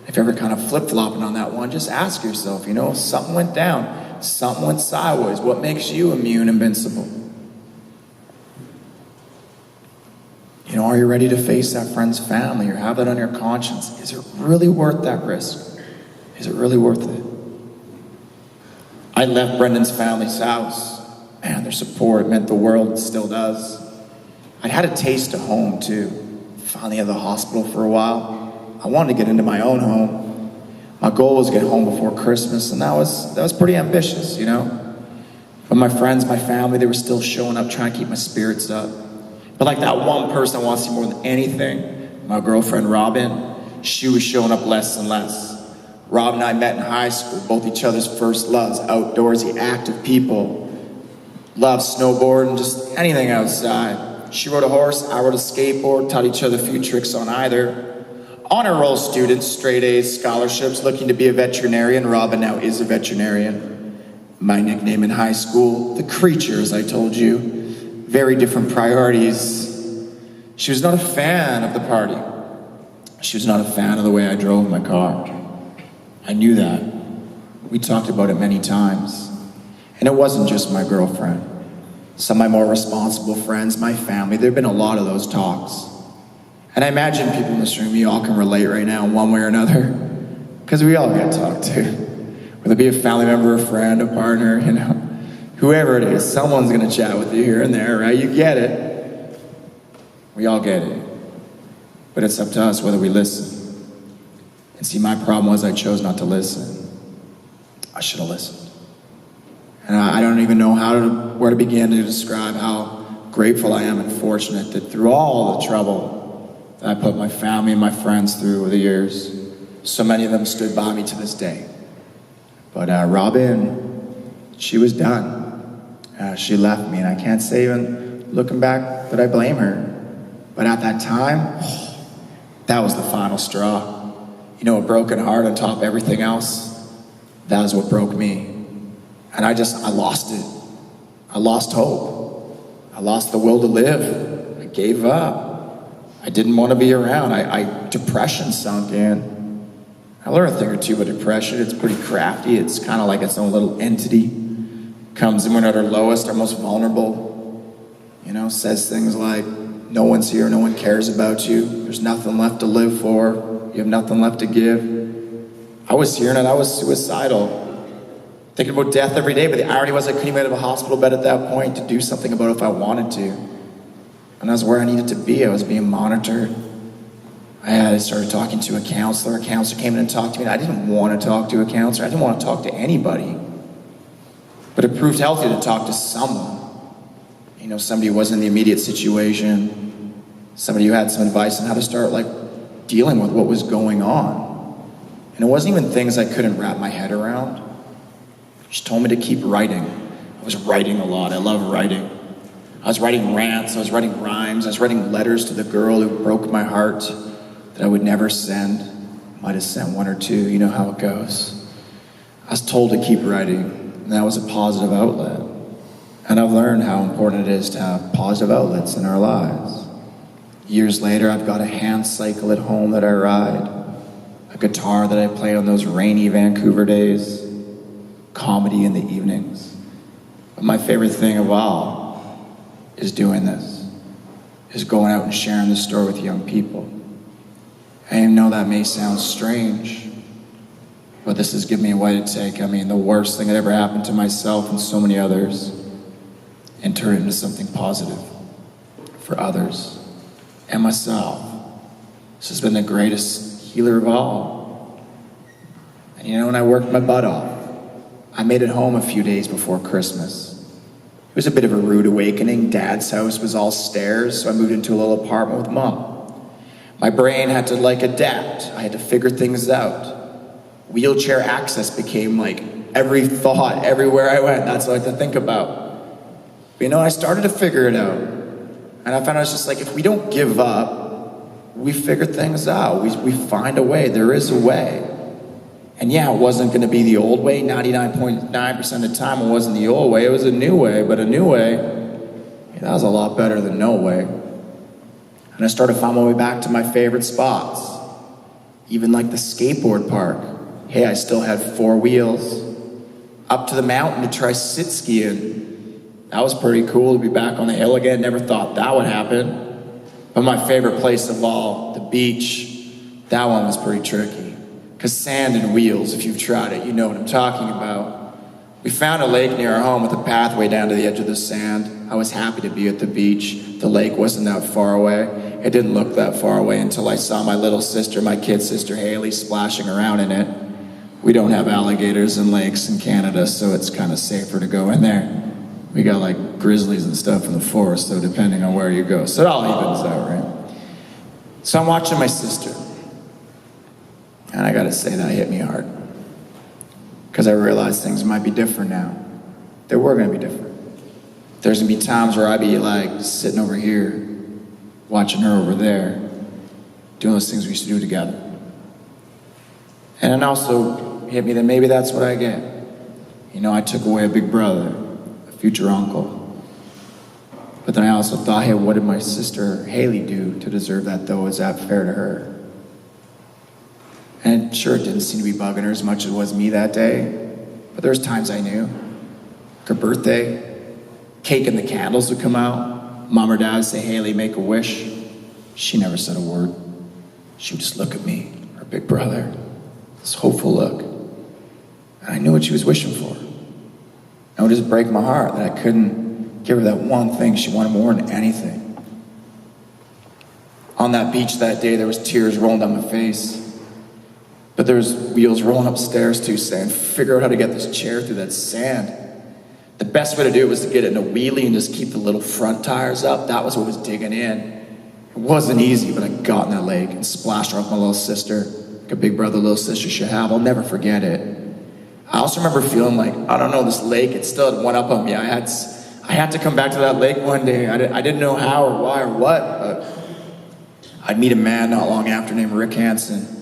If you're ever kind of flip-flopping on that one, just ask yourself, you know, if something went down, something went sideways, what makes you immune, invincible? You know, are you ready to face that friend's family or have that on your conscience? Is it really worth that risk? Is it really worth it? I left Brendan's family's house. Man, their support meant the world, still does. I'd had a taste of home too. Finally at the hospital for a while. I wanted to get into my own home. My goal was to get home before Christmas, and that was pretty ambitious, you know? But my friends, my family, they were still showing up, trying to keep my spirits up. But like that one person I want to see more than anything, my girlfriend Robin, she was showing up less and less. Rob and I met in high school, both each other's first loves, outdoorsy, active people. Loved snowboarding, just anything outside. She rode a horse, I rode a skateboard, taught each other a few tricks on either. Honor roll students, straight A's, scholarships, looking to be a veterinarian. Robin now is a veterinarian. My nickname in high school, the Creature, as I told you. Very different priorities. She was not a fan of the party. She was not a fan of the way I drove my car. I knew that. We talked about it many times. And it wasn't just my girlfriend. Some of my more responsible friends, my family, there have been a lot of those talks. And I imagine people in this room, you all can relate right now in one way or another, because we all get talked to. Whether it be a family member, a friend, a partner, you know, whoever it is, someone's gonna chat with you here and there, right? You get it. We all get it. But it's up to us whether we listen. And see, my problem was I chose not to listen. I should have listened. And I don't even know where to begin to describe how grateful I am and fortunate that through all the trouble that I put my family and my friends through over the years, so many of them stood by me to this day. But Robin, she was done. She left me, and I can't say even looking back that I blame her. But at that time, that was the final straw. You know, a broken heart on top of everything else, that was what broke me. And I lost it. I lost hope. I lost the will to live. I gave up. I didn't want to be around. Depression sunk in. I learned a thing or two about depression. It's pretty crafty. It's kind of like its own little entity. Comes in when at our lowest, our most vulnerable. You know, says things like, no one's here, no one cares about you. There's nothing left to live for. You have nothing left to give. I was hearing it. I was suicidal. Thinking about death every day, but the irony was I couldn't even get out of a hospital bed at that point to do something about it if I wanted to. And I was where I needed to be. I was being monitored. I started talking to a counselor. A counselor came in and talked to me. And I didn't want to talk to a counselor. I didn't want to talk to anybody. But it proved healthy to talk to someone. You know, somebody who wasn't in the immediate situation. Somebody who had some advice on how to start, dealing with what was going on. And it wasn't even things I couldn't wrap my head around. She told me to keep writing. I was writing a lot. I love writing. I was writing rants. I was writing rhymes. I was writing letters to the girl who broke my heart that I would never send. Might have sent one or two. You know how it goes. I was told to keep writing, and that was a positive outlet. And I've learned how important it is to have positive outlets in our lives. Years later, I've got a hand cycle at home that I ride, a guitar that I play on those rainy Vancouver days, comedy in the evenings. But my favorite thing of all is doing this, is going out and sharing the story with young people. I know that may sound strange, but this has given me a way to take, the worst thing that ever happened to myself and so many others, and turn it into something positive for others and myself. This has been the greatest healer of all. And when I worked my butt off, I made it home a few days before Christmas. It was a bit of a rude awakening. Dad's house was all stairs, so I moved into a little apartment with Mom. My brain had to adapt. I had to figure things out. Wheelchair access became every thought, everywhere I went. That's what I had to think about. But I started to figure it out. And I found out it's just if we don't give up, we figure things out. We find a way. There is a way. And yeah, it wasn't going to be the old way. 99.9% of the time it wasn't the old way. It was a new way. But a new way, that was a lot better than no way. And I started to find my way back to my favorite spots. Even the skateboard park. Hey, I still had 4 wheels. Up to the mountain to try sit skiing. That was pretty cool to be back on the hill again. Never thought that would happen. But my favorite place of all, the beach, that one was pretty tricky. Because sand and wheels, if you've tried it, you know what I'm talking about. We found a lake near our home with a pathway down to the edge of the sand. I was happy to be at the beach. The lake wasn't that far away. It didn't look that far away until I saw my little sister, my kid sister Haley, splashing around in it. We don't have alligators in lakes in Canada, so it's kind of safer to go in there. We got grizzlies and stuff in the forest, so depending on where you go. So it all evens out, right? So I'm watching my sister. And I gotta say, that hit me hard. Because I realized things might be different now. They were gonna be different. There's gonna be times where I'd be sitting over here, watching her over there, doing those things we used to do together. And it also hit me that maybe that's what I get. I took away a big brother, a future uncle. But then I also thought, hey, what did my sister Haley do to deserve that though? Is that fair to her? And sure, it didn't seem to be bugging her as much as it was me that day. But there was times I knew. Her birthday, cake and the candles would come out. Mom or dad would say, Haley, make a wish. She never said a word. She would just look at me, her big brother, this hopeful look. And I knew what she was wishing for. And it would just break my heart that I couldn't give her that one thing she wanted more than anything. On that beach that day, there was tears rolling down my face. But there was wheels rolling upstairs too, saying, figure out how to get this chair through that sand. The best way to do it was to get it in a wheelie and just keep the little front tires up. That was what was digging in. It wasn't easy, but I got in that lake and splashed her with my little sister, like a big brother, little sister should have. I'll never forget it. I also remember feeling I don't know, this lake, it still had one up on me. I had to come back to that lake one day. I didn't know how or why or what, but I'd meet a man not long after named Rick Hansen.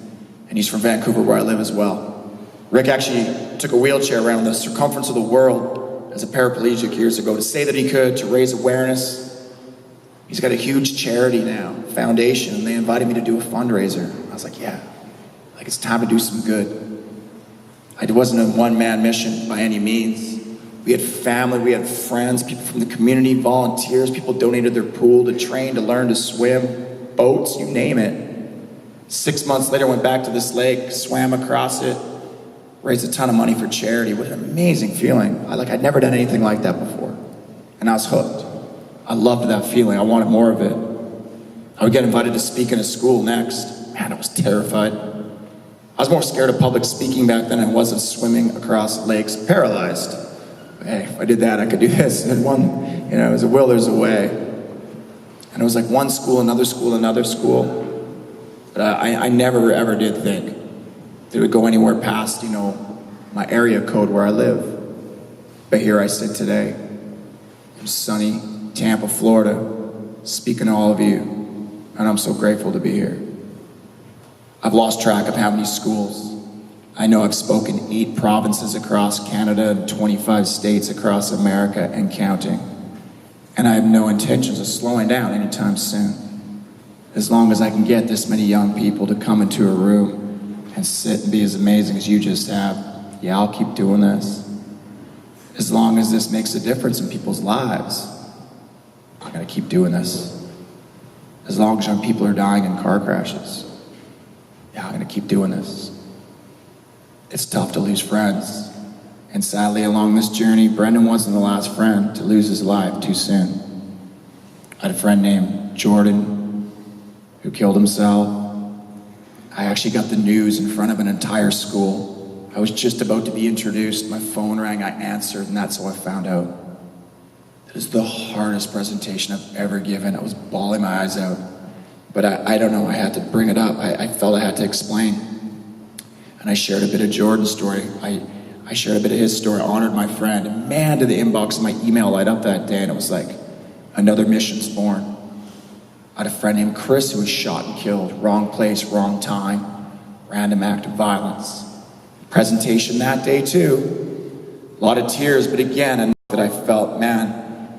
And he's from Vancouver, where I live as well. Rick actually took a wheelchair around the circumference of the world as a paraplegic years ago to say that he could, to raise awareness. He's got a huge charity now, foundation, and they invited me to do a fundraiser. I was yeah, it's time to do some good. It wasn't a one-man mission by any means. We had family, we had friends, people from the community, volunteers, people donated their pool to train, to learn to swim, boats, you name it. 6 months later, went back to this lake, swam across it, raised a ton of money for charity. What an amazing feeling. I'd never done anything like that before. And I was hooked. I loved that feeling. I wanted more of it. I would get invited to speak in a school next. Man, I was terrified. I was more scared of public speaking back then than I was of swimming across lakes, paralyzed. But hey, if I did that, I could do this. And it was a will, there's a way. And it was one school, another school, another school. But I never ever did think that it would go anywhere past, my area code where I live. But here I sit today in sunny Tampa, Florida, speaking to all of you, and I'm so grateful to be here. I've lost track of how many schools. I know I've spoken 8 provinces across Canada and 25 states across America and counting. And I have no intentions of slowing down anytime soon. As long as I can get this many young people to come into a room and sit and be as amazing as you just have, yeah, I'll keep doing this. As long as this makes a difference in people's lives, I'm gonna keep doing this. as long as young people are dying in car crashes. Yeah, I'm gonna keep doing this. It's tough to lose friends. And sadly, along this journey, Brendan wasn't the last friend to lose his life too soon. I had a friend named Jordan who killed himself. I actually got the news in front of an entire school. I was just about to be introduced. My phone rang, I answered, and that's how I found out. It is the hardest presentation I've ever given. I was bawling my eyes out. But I don't know, I had to bring it up. I felt I had to explain. And I shared a bit of Jordan's story. I shared a bit of his story, honored my friend, and man, did the inbox of my email light up that day, and it was like, another mission's born. I had a friend named Chris who was shot and killed, wrong place, wrong time, random act of violence. Presentation that day too, a lot of tears, but again, enough that I felt, man,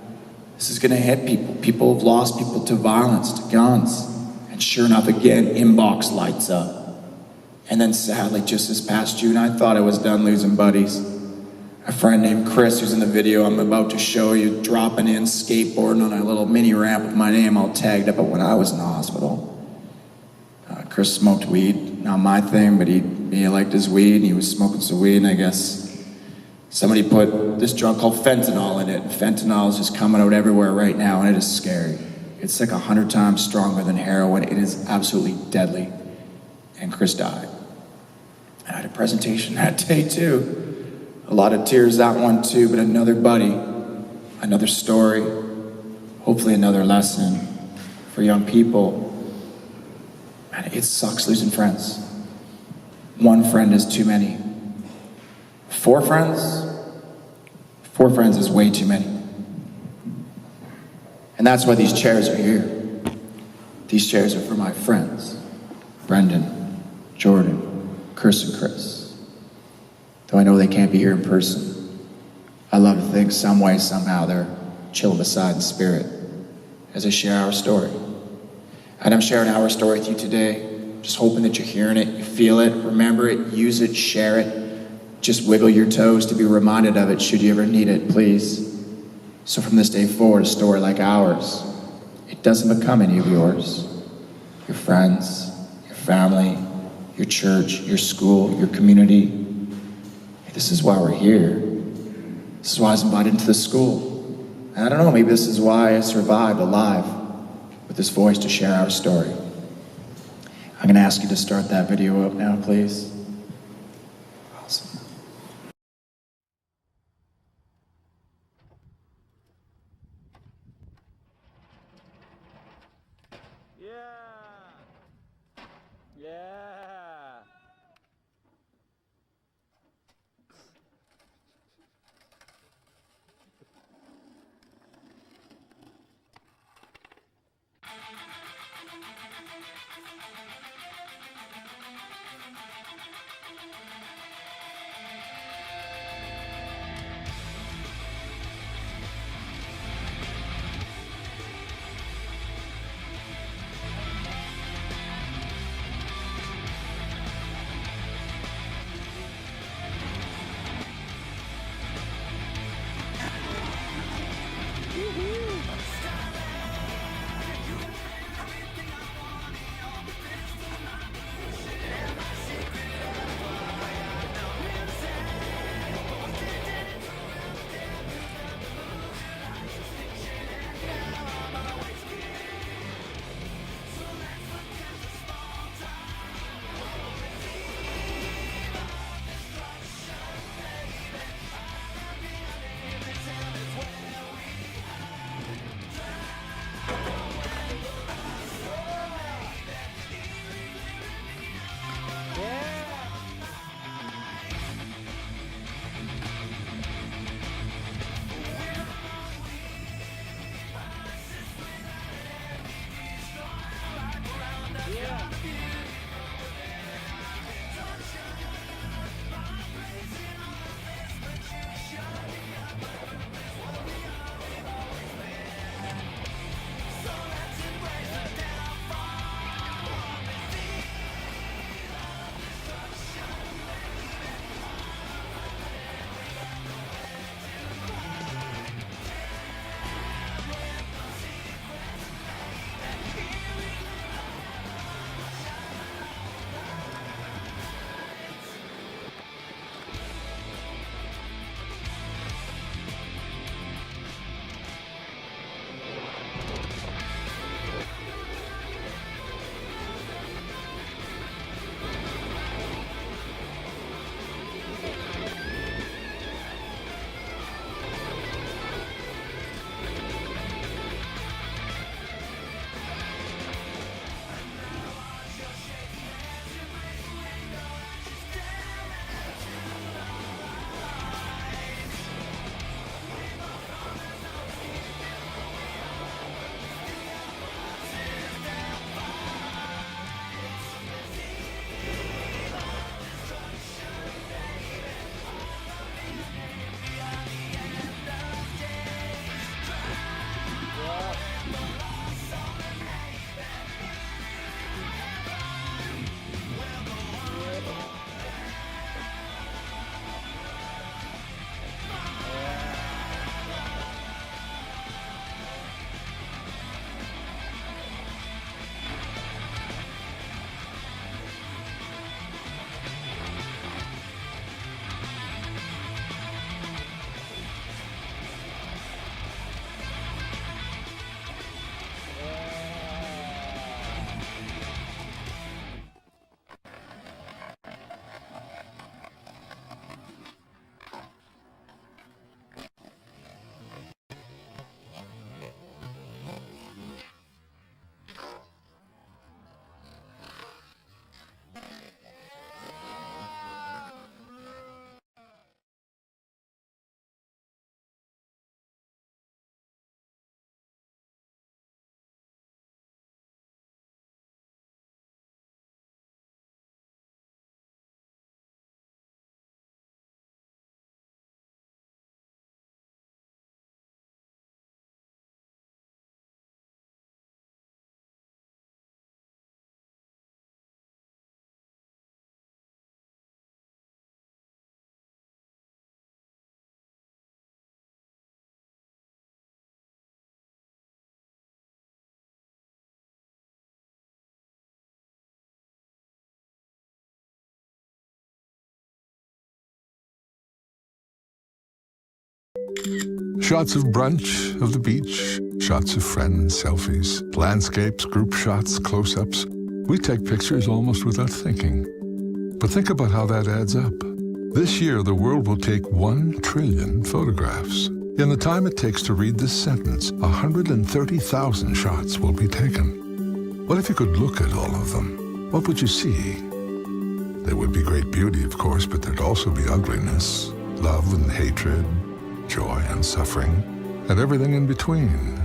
this is gonna hit people. People have lost people to violence, to guns, and sure enough, again, inbox lights up. And then sadly, just this past June, I thought I was done losing buddies. A friend named Chris, who's in the video I'm about to show you, dropping in, skateboarding on a little mini ramp with my name all tagged up when I was in the hospital. Chris smoked weed, not my thing, but he liked his weed, and he was smoking some weed, and I guess somebody put this drug called fentanyl in it. Fentanyl is just coming out everywhere right now, and it is scary. It's like 100 times stronger than heroin. It is absolutely deadly. And Chris died. I had a presentation that day too. A lot of tears that one too, but another buddy, another story, hopefully another lesson for young people. Man, it sucks losing friends. One friend is too many. 4 friends? 4 friends is way too many. And that's why these chairs are here. These chairs are for my friends. Brendan, Jordan, Chris and Chris. Though I know they can't be here in person, I love to think some way, somehow they're chilling beside in spirit as I share our story. And I'm sharing our story with you today, just hoping that you're hearing it, you feel it, remember it, use it, share it. Just wiggle your toes to be reminded of it should you ever need it, please. So from this day forward, a story like ours, it doesn't become any of yours. Your friends, your family, your church, your school, your community. This is why we're here. This is why I was invited into the school. And I don't know, maybe this is why I survived alive with this voice to share our story. I'm gonna ask you to start that video up now, please. Awesome. Shots of brunch, of the beach, shots of friends, selfies, landscapes, group shots, close-ups. We take pictures almost without thinking. But think about how that adds up. This year, the world will take 1 trillion photographs. In the time it takes to read this sentence, 130,000 shots will be taken. What if you could look at all of them? What would you see? There would be great beauty, of course, but there'd also be ugliness, love and hatred, joy and suffering, and everything in between.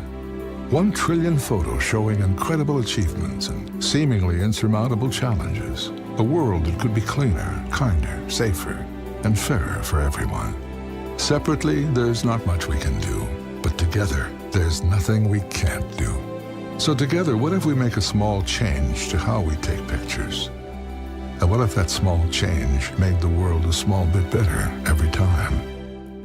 1 trillion photos showing incredible achievements and seemingly insurmountable challenges. A world that could be cleaner, kinder, safer, and fairer for everyone. Separately, there's not much we can do, but together, there's nothing we can't do. So together, what if we make a small change to how we take pictures? And what if that small change made the world a small bit better every time?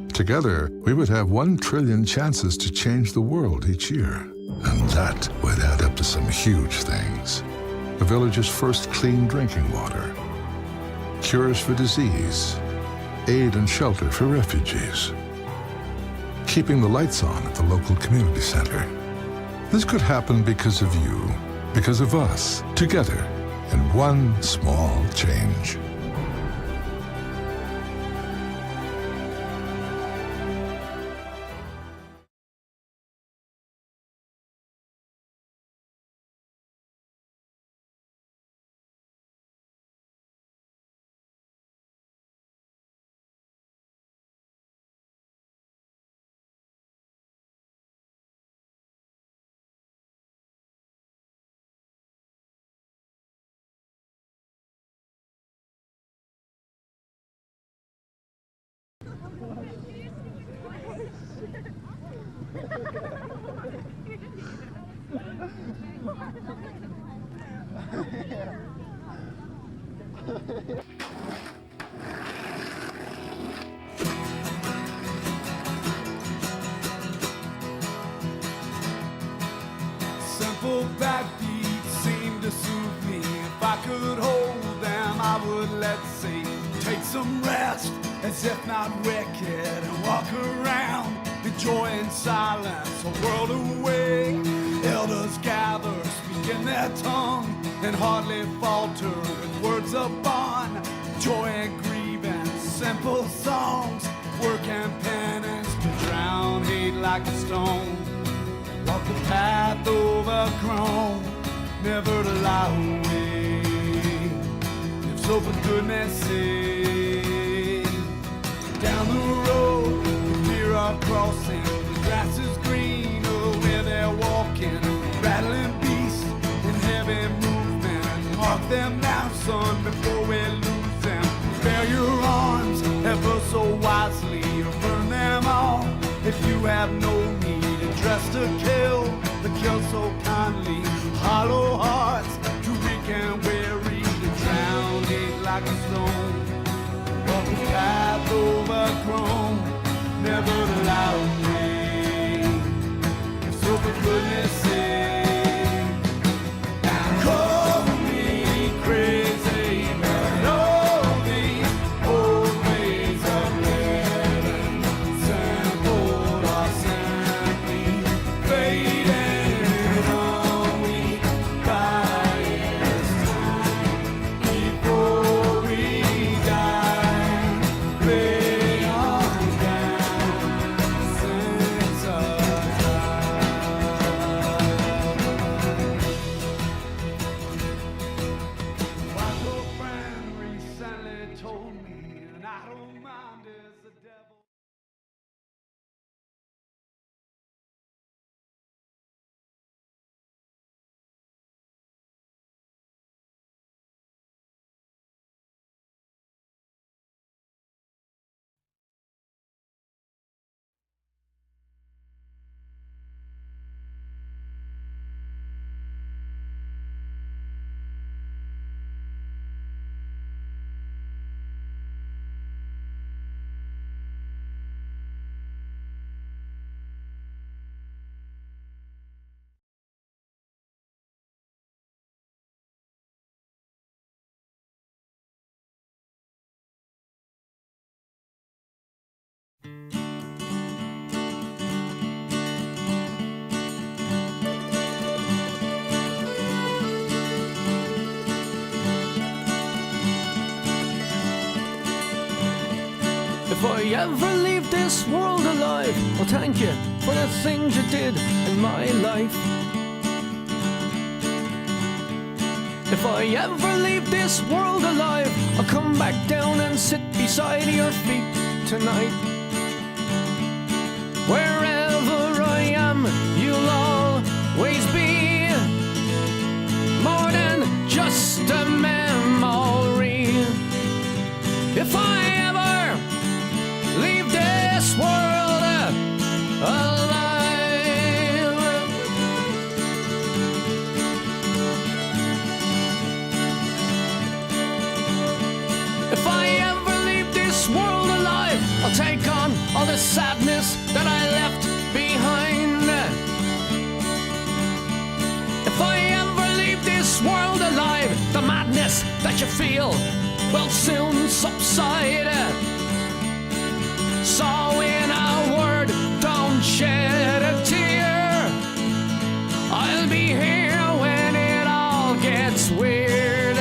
Together, we would have 1 trillion chances to change the world each year. And that would add up to some huge things. The village's first clean drinking water, cures for disease, aid and shelter for refugees, keeping the lights on at the local community center. This could happen because of you, because of us, together, in 1 small change. Simple backbeats seem to soothe me. If I could hold them, I would, let's say, take some rest, as if not wicked, and walk around, enjoying silence, a world away. Elders gather, speaking their tongue, and hardly falter with words of bond. Joy and grievance, simple songs, work and penance to drown hate like a stone. Walk the path overgrown, never to lie away. If so, for goodness sake, down the road, the deer are crossing, the grass is green, oh, where they're walking, rattling beasts in heavy movement. Mark them now, son, before we lose them. Spare your arms ever so wisely, or burn them all if you have no need. Dressed to kill, but kill so kindly. Hollow hearts, too weak and weary to drown it like a stone. Walk the path overgrown, never to lie away. So for goodness sake, call me crazy, but all the old ways of living, simple or simply fading on we by this time. Before we die, lay on down. If I ever leave this world alive, I'll thank you for the things you did in my life. If I ever leave this world alive, I'll come back down and sit beside your feet tonight. Wherever I am, you'll always be more than just a memory. If I ever leave this world alive, if I ever leave this world alive, I'll take on all the sadness that I left behind. If I ever leave this world alive, the madness that you feel will soon subside. So in a word, don't shed a tear. I'll be here when it all gets weird.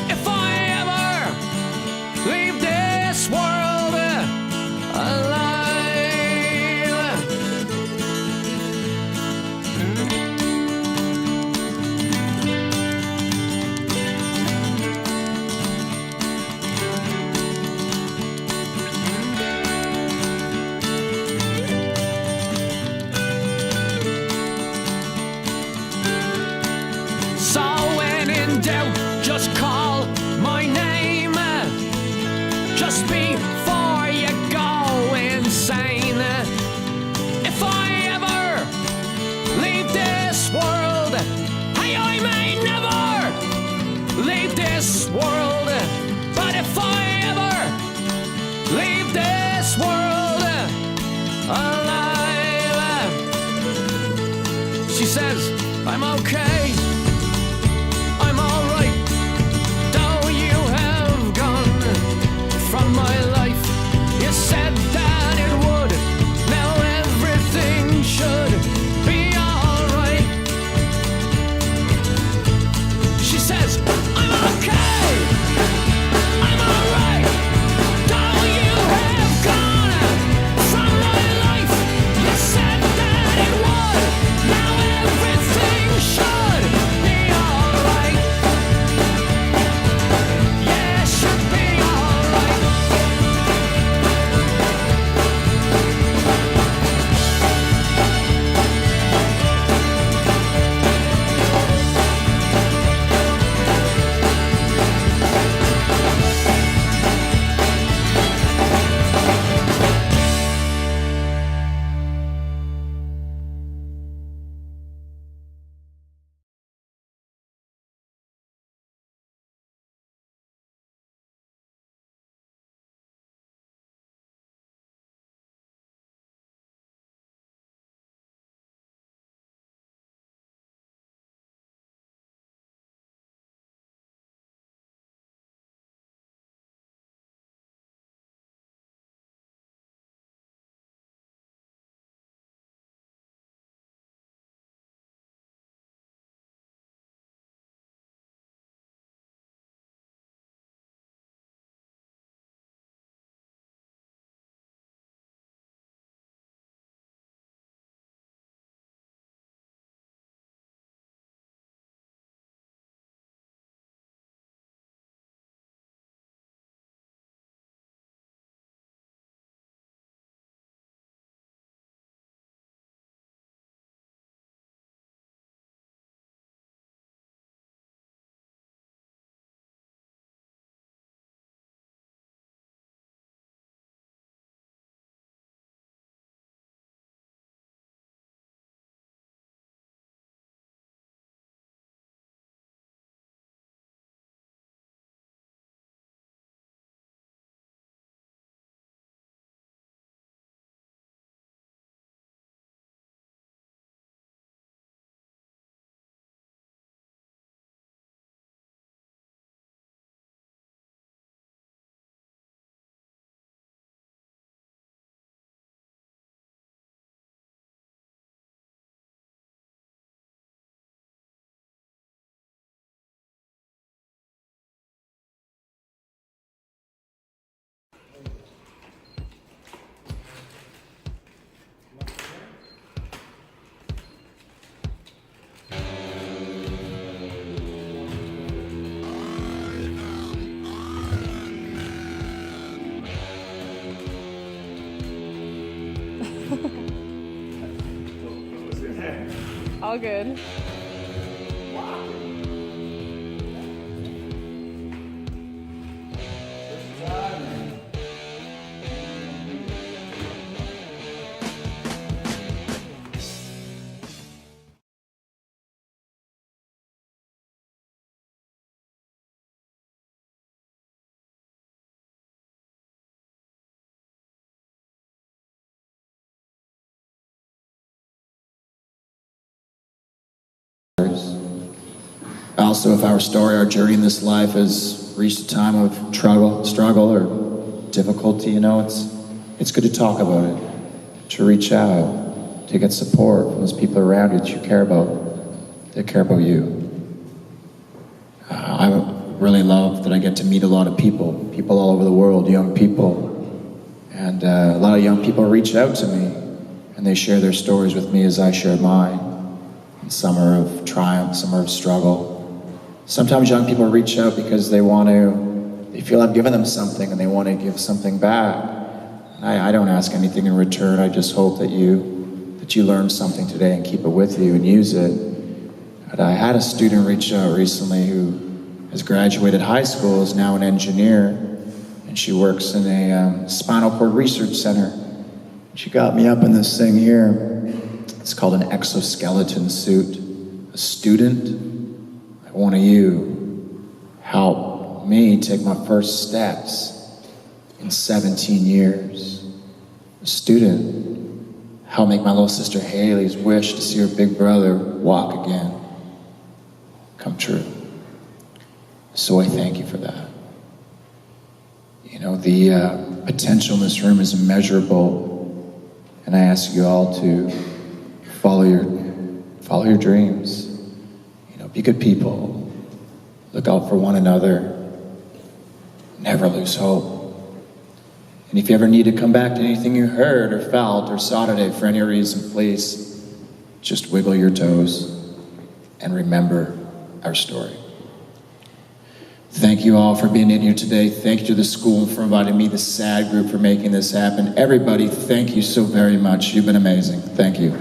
If I ever leave this world alive. So when in doubt, just call my name. Just before you go insane. If I ever leave this world, hey, I may never leave this world. But if I ever leave this world alive, she says, I'm okay. I'm alright, though you have gone from my life. You said that it would, now everything should be alright. She says, I'm okay, I'm alright, though you have gone from my life. You said that it would, now everything should All good. Also, if our story, our journey in this life has reached a time of struggle or difficulty, you know, it's good to talk about it, to reach out, to get support from those people around you that you care about, that care about you. I really love that I get to meet a lot of people all over the world, young people, and a lot of young people reach out to me, and they share their stories with me as I share mine. And some are of triumph, some are of struggle. Sometimes young people reach out because they feel I've given them something and they want to give something back. And I don't ask anything in return. I just hope that you learn something today and keep it with you and use it. But I had a student reach out recently who has graduated high school, is now an engineer, and she works in a spinal cord research center. She got me up in this thing here. It's called an exoskeleton suit. A student, I want you help me take my first steps in 17 years. A student, help make my little sister Haley's wish to see her big brother walk again come true. So I thank you for that. You know, the potential in this room is immeasurable, and I ask you all to follow your dreams. You know, be good people. Look out for one another. Never lose hope. And if you ever need to come back to anything you heard or felt or saw today for any reason, please just wiggle your toes and remember our story. Thank you all for being in here today. Thank you to the school for inviting me, the SADD group for making this happen. Everybody, thank you so very much. You've been amazing. Thank you.